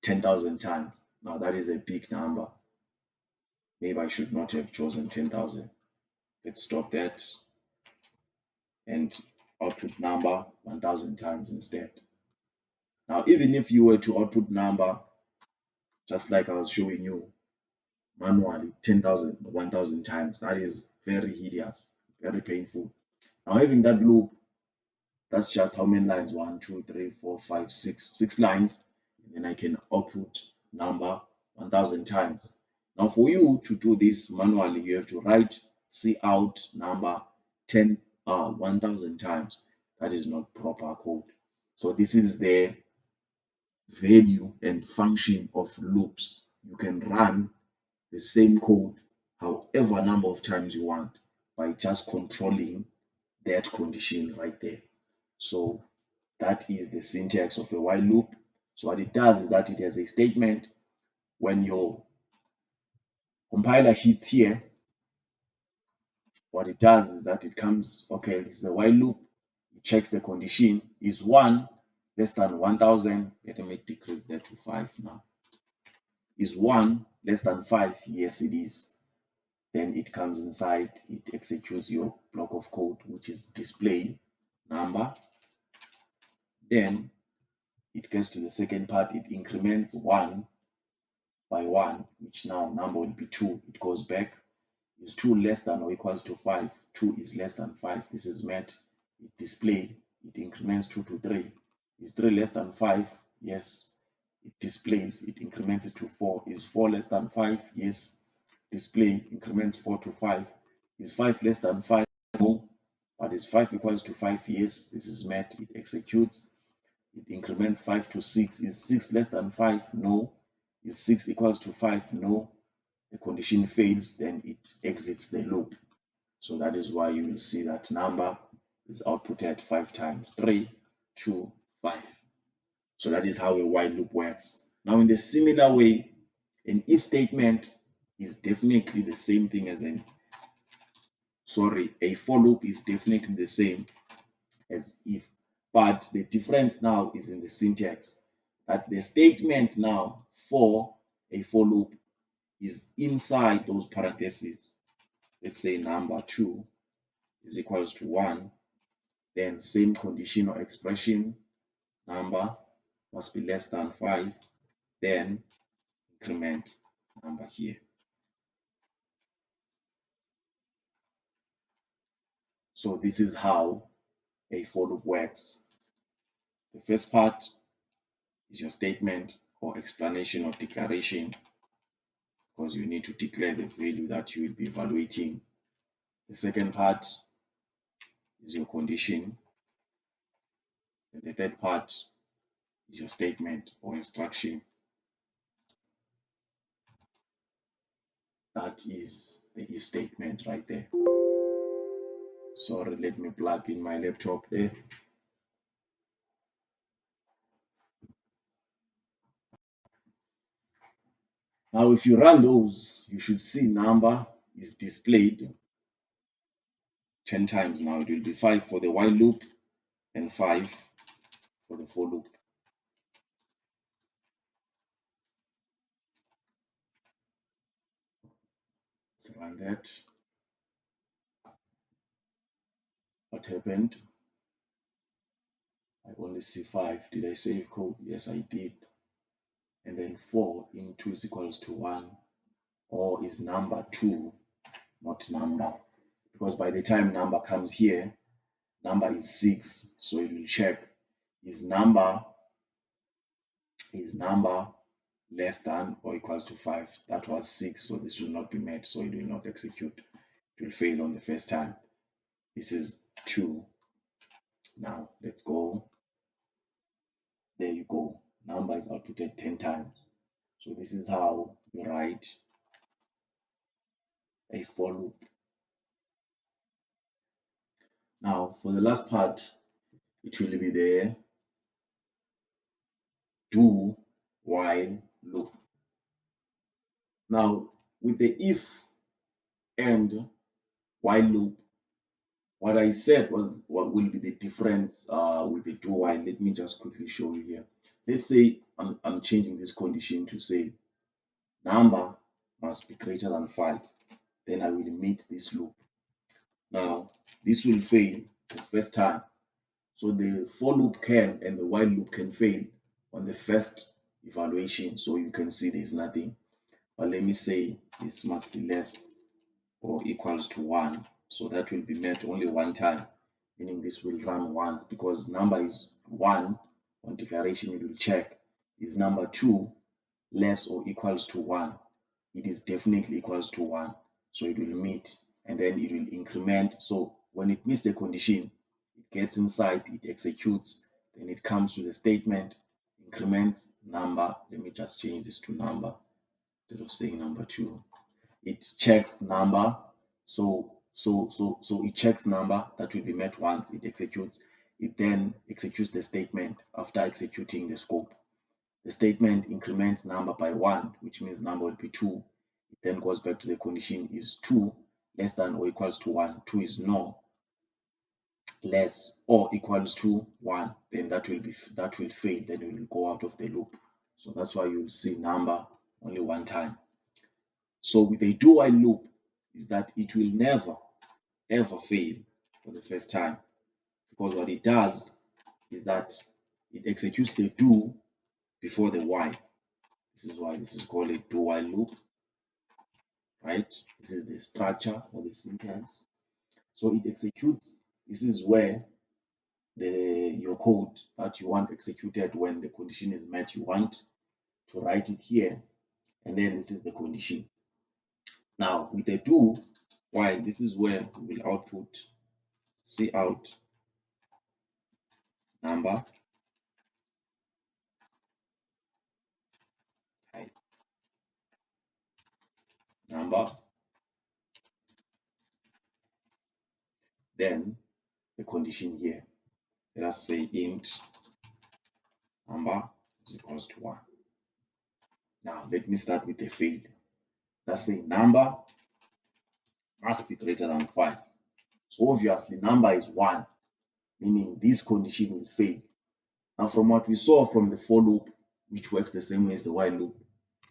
10,000 times. Now that is a big number. Maybe I should not have chosen 10,000. Let's stop that and output number 1,000 times instead. Now, even if you were to output number, just like I was showing you, manually 10,000, 1,000 times, that is very hideous, very painful. Now, having that loop, that's just how many lines? 1, 2, 3, 4, 5, 6. 6 lines. And then I can output number 1,000 times. Now, for you to do this manually, you have to write cout number 1,000 times. That is not proper code. So this is the value and function of loops. You can run the same code however number of times you want by just controlling that condition right there. So that is the syntax of a while loop. So what it does is that it has a statement. When your compiler hits here, what it does is that it comes, okay, this is a while loop. It checks the condition is 1, less than 1000, let me decrease that to 5 now. Is 1 less than 5? Yes, it is. Then it comes inside, it executes your block of code, which is display number. Then it gets to the second part, it increments 1 by 1, which now number will be 2. It goes back. Is 2 less than or equals to 5? 2 is less than 5. This is met. It display, it increments 2 to 3. Is 3 less than 5? Yes. It displays, it increments it to 4. Is 4 less than 5? Yes. Display increments 4 to 5. Is 5 less than 5? No. But is 5 equals to 5? Yes. This is met. It executes. It increments 5 to 6. Is 6 less than 5? No. Is 6 equals to 5? No. The condition fails, then it exits the loop. So that is why you will see that number is outputted 5 times. 3, 2, 5. So that is how a while loop works. Now in the similar way, an if statement is definitely the same thing as a for loop is definitely the same as if. But the difference now is in the syntax. That the statement now for a for loop is inside those parentheses. Let's say number 2 is equals to 1. Then same conditional expression, number must be less than 5. Then increment number here. So this is how a for loop works. The first part is your statement or explanation or declaration, because you need to declare the value that you will be evaluating. The second part is your condition. And the third part is your statement or instruction. That is the if statement right there. Sorry, let me plug in my laptop there. Now, if you run those, you should see number is displayed 10 times now. It will be 5 for the while loop and 5 for the for loop. Let's run that. What happened? I only see 5. Did I save code? Yes, I did. And then 4 in 2 is equals to 1. Or is number 2 not number? Because by the time number comes here, number is 6. So it will check, is number less than or equals to 5? That was 6, so this will not be met, so it will not execute. It will fail on the first time. This is 2. Now let's go. There you go. Number is outputted 10 times. So this is how you write a for loop. Now for the last part, it will be the do while loop. Now with the if and while loop, what I said was what will be the difference with the do while. Let me just quickly show you here. Let's say I'm changing this condition to say number must be greater than 5. Then I will meet this loop. Now this will fail the first time. So the for loop can and the while loop can fail on the first evaluation. So you can see there's nothing. But let me say this must be less or equals to 1. So that will be met only one time, meaning this will run once, because number is 1 on declaration. It will check, is number 2 less or equals to 1? It is definitely equals to 1, so it will meet, and then it will increment. So when it meets the condition, it gets inside, it executes, then it comes to the statement, increments number. Let me just change this to number instead of saying number 2. It checks number, so it checks number. That will be met once. It executes. It then executes the statement after executing the scope. The statement increments number by 1, which means number will be 2. It then goes back to the condition, is 2 less than or equals to 1? 2 is no. less or equals to 1, then that will fail, then it will go out of the loop. So that's why you'll see number only one time. So with a do while loop is that it will never ever fail for the first time, because what it does is that it executes the do before the while. This is why this is called a do while loop, right? This is the structure or the syntax. So it executes, this is where your code that you want executed when the condition is met, you want to write it here, and then this is the condition. Now with the do while, this is where we will output cout number, type number, then the condition here. Let us say int number is equals to 1. Now let me start with the fail. Let's say number must be greater than 5. So obviously number is 1, meaning this condition will fail. Now from what we saw from the for loop, which works the same way as the while loop,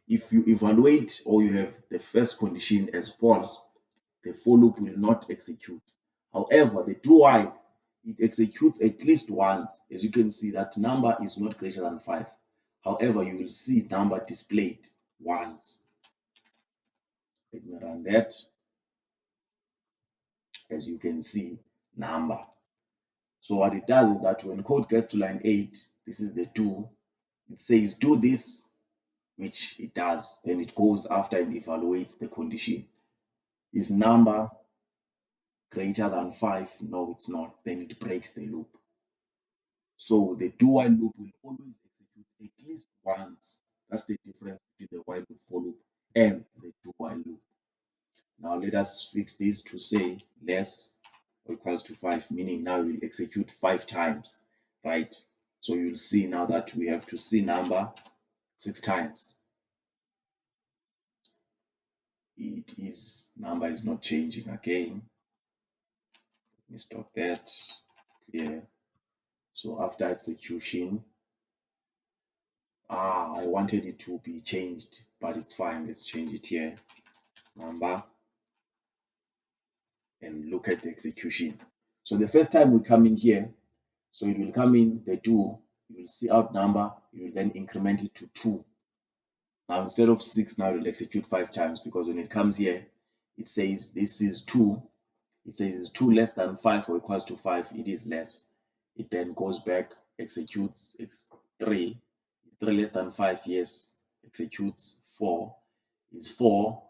if you evaluate or you have the first condition as false, the for loop will not execute. However, the do while, it executes at least once. As you can see, that number is not greater than 5. However, you will see number displayed once. Let me run that. As you can see, number. So what it does is that when code gets to line 8, this is the do, it says do this, which it does, and it goes after and evaluates the condition. Is number greater than 5? No, it's not. Then it breaks the loop. So the do while loop will always execute at least once. That's the difference between the while loop, for loop, and the do while loop. Now let us fix this to say less or equals to 5, meaning now we'll execute 5 times, right? So you'll see now that we have to see number 6 times. Number is not changing again. Let me stop that here. So after execution, I wanted it to be changed, but it's fine. Let's change it here. Number, and look at the execution. So the first time we come in here, so it will come in the do, you will see out number, you will then increment it to 2. Now instead of 6, now it will execute 5 times, because when it comes here, it says this is 2. It says is 2 less than 5 or equals to 5, it is less. It then goes back, executes 3. 3 less than 5, yes, executes 4. Is 4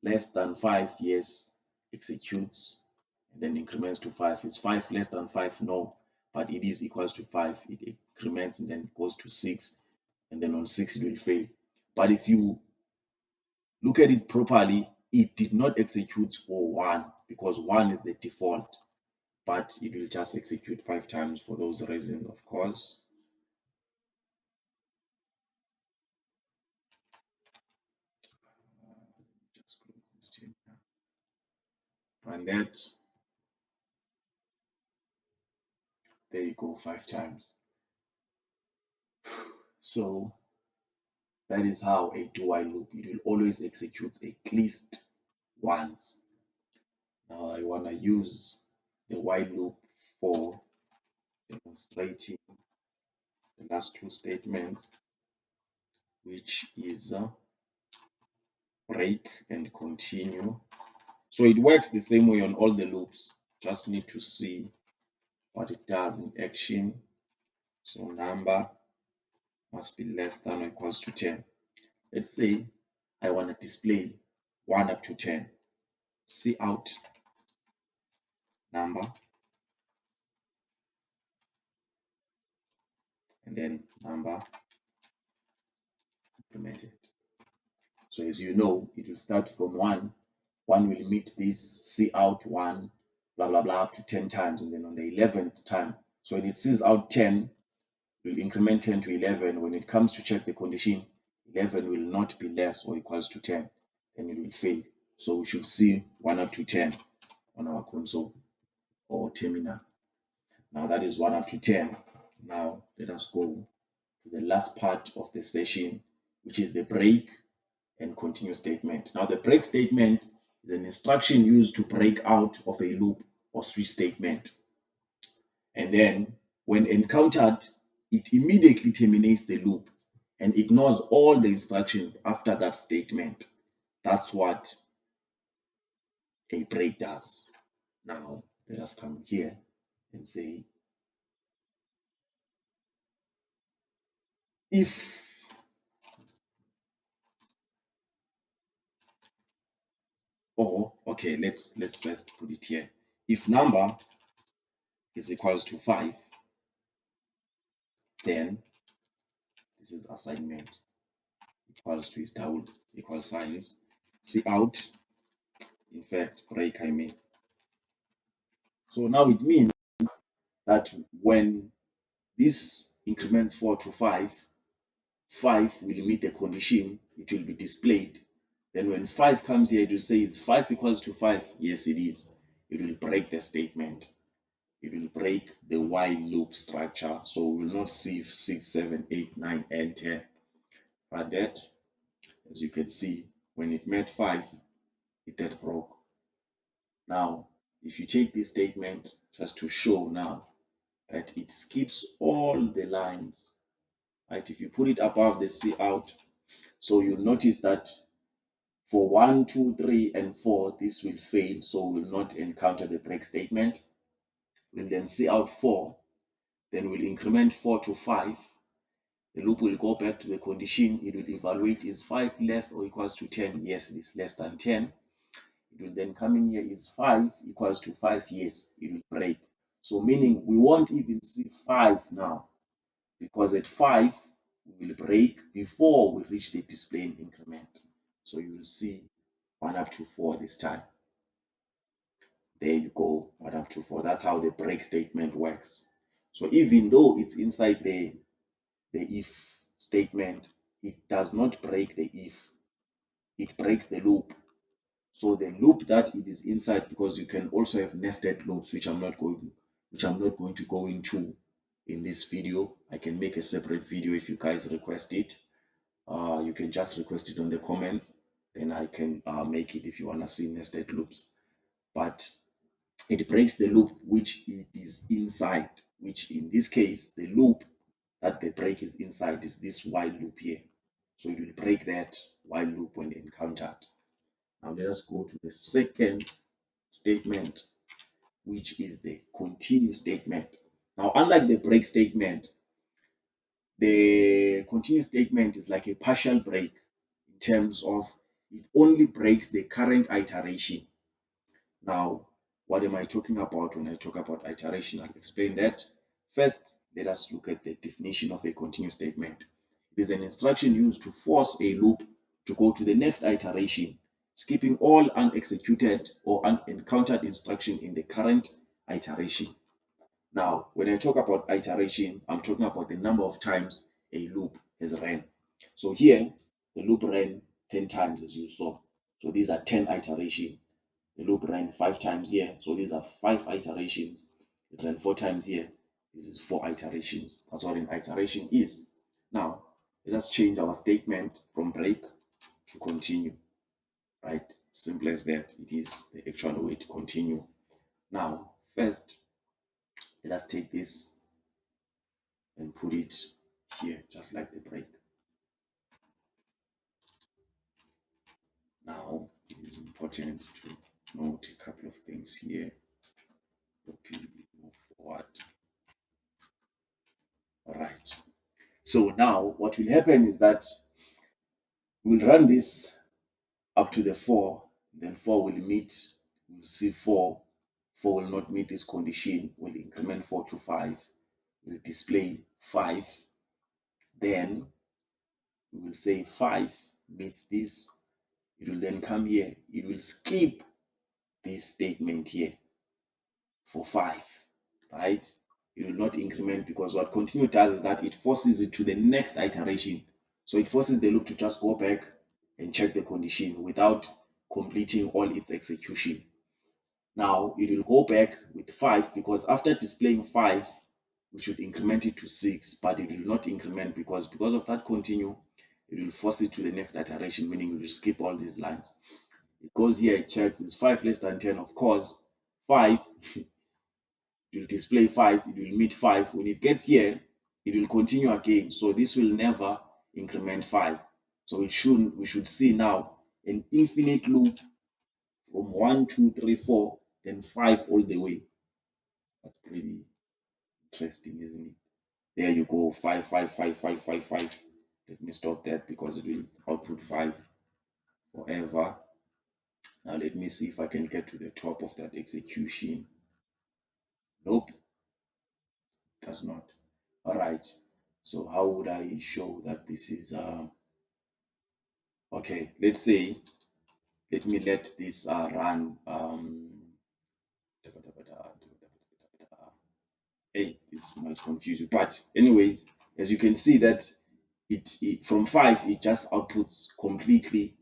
less than 5, yes, executes, and then increments to 5. Is 5 less than 5? No, but it is equals to 5. It increments and then goes to 6, and then on 6 it will fail. But if you look at it properly, it did not execute for 1, because 1 is the default, but it will just execute 5 times for those reasons, of course. Just close this thing now. And that, there you go, 5 times. So that is how a do while loop, it will always execute at least once. Now I want to use the while loop for demonstrating the last 2 statements, which is break and continue. So it works the same way on all the loops. Just need to see what it does in action. So number must be less than or equals to 10. Let's say I want to display 1 up to 10. Cout number, and then number implemented. So as you know, it will start from 1. 1 will meet this cout 1, blah blah blah, up to 10 times, and then on the 11th time, so when it sees out 10, it will increment 10 to 11. When it comes to check the condition, 11 will not be less or equals to 10, then it will fail. So we should see 1 up to 10 on our console or terminal. Now that is 1 up to 10. Now let us go to the last part of the session, which is the break and continue statement. Now the break statement is an instruction used to break out of a loop or switch statement. And then when encountered, it immediately terminates the loop and ignores all the instructions after that statement. That's what a break does. Now let us come here and say if, or okay, let's first put it here. If number is equals to 5, then this is assignment equals to is double equal signs. See out, in fact, break I mean. So now it means that when this increments 4 to 5, 5 will meet the condition, it will be displayed. Then when 5 comes here, it will say is 5 equals to 5. Yes, it is. It will break the statement. It will break the while loop structure. So we will not see 6, 7, 8, 9, and 10. But that, as you can see, when it met 5, it broke. Now, if you take this statement just to show now that it skips all the lines, right? If you put it above the C out, so you'll notice that for 1, 2, 3, and 4, this will fail, so we'll not encounter the break statement. We'll then see out 4, then we'll increment 4 to 5. The loop will go back to the condition. It will evaluate is 5 less or equals to 10. Yes, it is less than 10. It will then come in here is 5 equals to 5. Yes, it will break. So meaning we won't even see 5 now, because at 5 we will break before we reach the display increment. So you will see 1 up to 4 this time. There you go, 1 up to 4. That's how the break statement works. So even though it's inside the if statement, it does not break the if. It breaks the loop. So the loop that it is inside, because you can also have nested loops, which I'm not going to go into in this video. I can make a separate video if you guys request it. You can just request it on the comments, then I can make it if you want to see nested loops. But it breaks the loop which it is inside, which in this case, the loop that the break is inside is this while loop here. So it will break that while loop when encountered. Now let us go to the second statement, which is the continue statement. Now, unlike the break statement, the continue statement is like a partial break in terms of it only breaks the current iteration. Now, what am I talking about when I talk about iteration? I'll explain that. First, let us look at the definition of a continue statement. It is an instruction used to force a loop to go to the next iteration, skipping all unexecuted or unencountered instruction in the current iteration. Now, when I talk about iteration, I'm talking about the number of times a loop has ran. So here, the loop ran 10 times as you saw. So these are 10 iterations. The loop ran 5 times here, so these are 5 iterations. It ran 4 times here, this is 4 iterations. That's what an iteration is. Now, let us change our statement from break to continue. Right? Simple as that. It is the actual way to continue. Now, first, let us take this and put it here, just like the break. Now, it is important to note a couple of things here. Copy, move forward. All right. So now what will happen is that we'll run this up to the 4, then 4 will meet, we'll see 4 will not meet this condition, we'll increment 4 to 5, we'll display 5, then we will say 5 meets this, it will then come here, it will skip this statement here for 5, right? It will not increment, because what continue does is that it forces it to the next iteration. So it forces the loop to just go back and check the condition without completing all its execution. Now it will go back with 5 because after displaying 5, we should increment it to 6, but it will not increment because of that continue, it will force it to the next iteration, meaning it will skip all these lines. It goes here, it checks, is 5 less than 10? Of course, 5, it will display 5, it will meet 5. When it gets here, it will continue again. So this will never increment 5. So we should see now an infinite loop from 1, 2, 3, 4, then 5 all the way. That's pretty interesting, isn't it? There you go, 5, 5, 5, 5, 5, 5. Let me stop that because it will output 5 forever. Now let me see if I can get to the top of that execution. Nope, does not. All right. So how would I show that this is okay? Let's say, let me let this run. Hey, this might confuse you, but anyways, as you can see that it from 5 it just outputs completely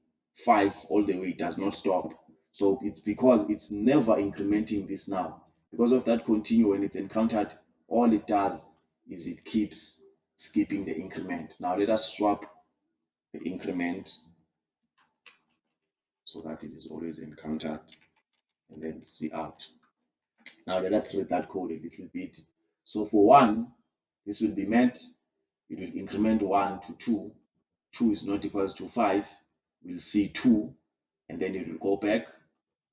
5 all the way. It does not stop. So it's because it's never incrementing this now. Because of that continue, when it's encountered, all it does is it keeps skipping the increment. Now let us swap the increment so that it is always encountered and then see out. Now let us read that code a little bit. So for 1, this will be met. It will increment 1 to 2. 2 is not equals to 5. We'll see 2, and then it will go back.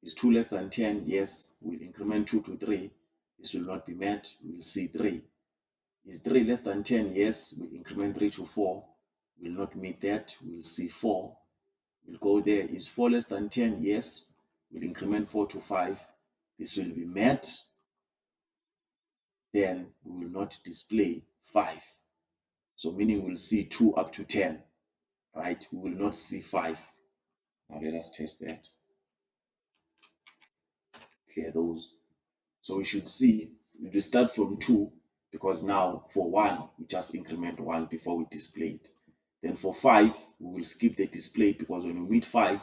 Is 2 less than 10? Yes. We'll increment 2 to 3. This will not be met. We'll see 3. Is 3 less than 10? Yes. We increment 3 to 4. Will not meet that. We'll see 4. We'll go there. Is 4 less than 10? Yes. We'll increment 4 to 5. This will be met. Then we will not display 5. So meaning we'll see 2 up to 10, right? We will not see 5. Now let us test that. Clear those. So we should see, we start from 2 because now for 1, we just increment 1 before we display it. Then for 5, we will skip the display because when we meet 5,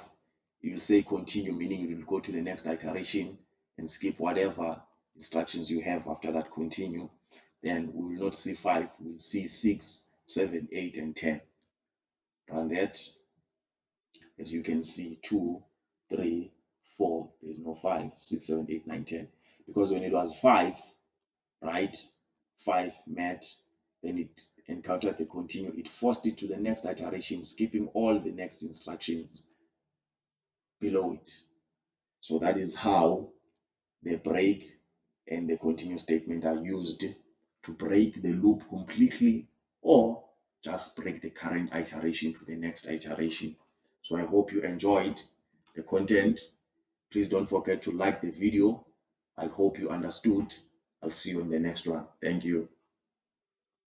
it will say continue, meaning it will go to the next iteration and skip whatever instructions you have after that continue. Then we will not see 5, we'll see 6, 7, 8, and 10. Run that. As you can see, 2, 3, 4, there's no 5, 6, 7, 8, 9, 10. Because when it was 5, right, 5 met, then it encountered the continue, it forced it to the next iteration, skipping all the next instructions below it. So that is how the break and the continue statement are used to break the loop completely or just break the current iteration to the next iteration. So I hope you enjoyed the content. Please don't forget to like the video. I hope you understood. I'll see you in the next one. Thank you.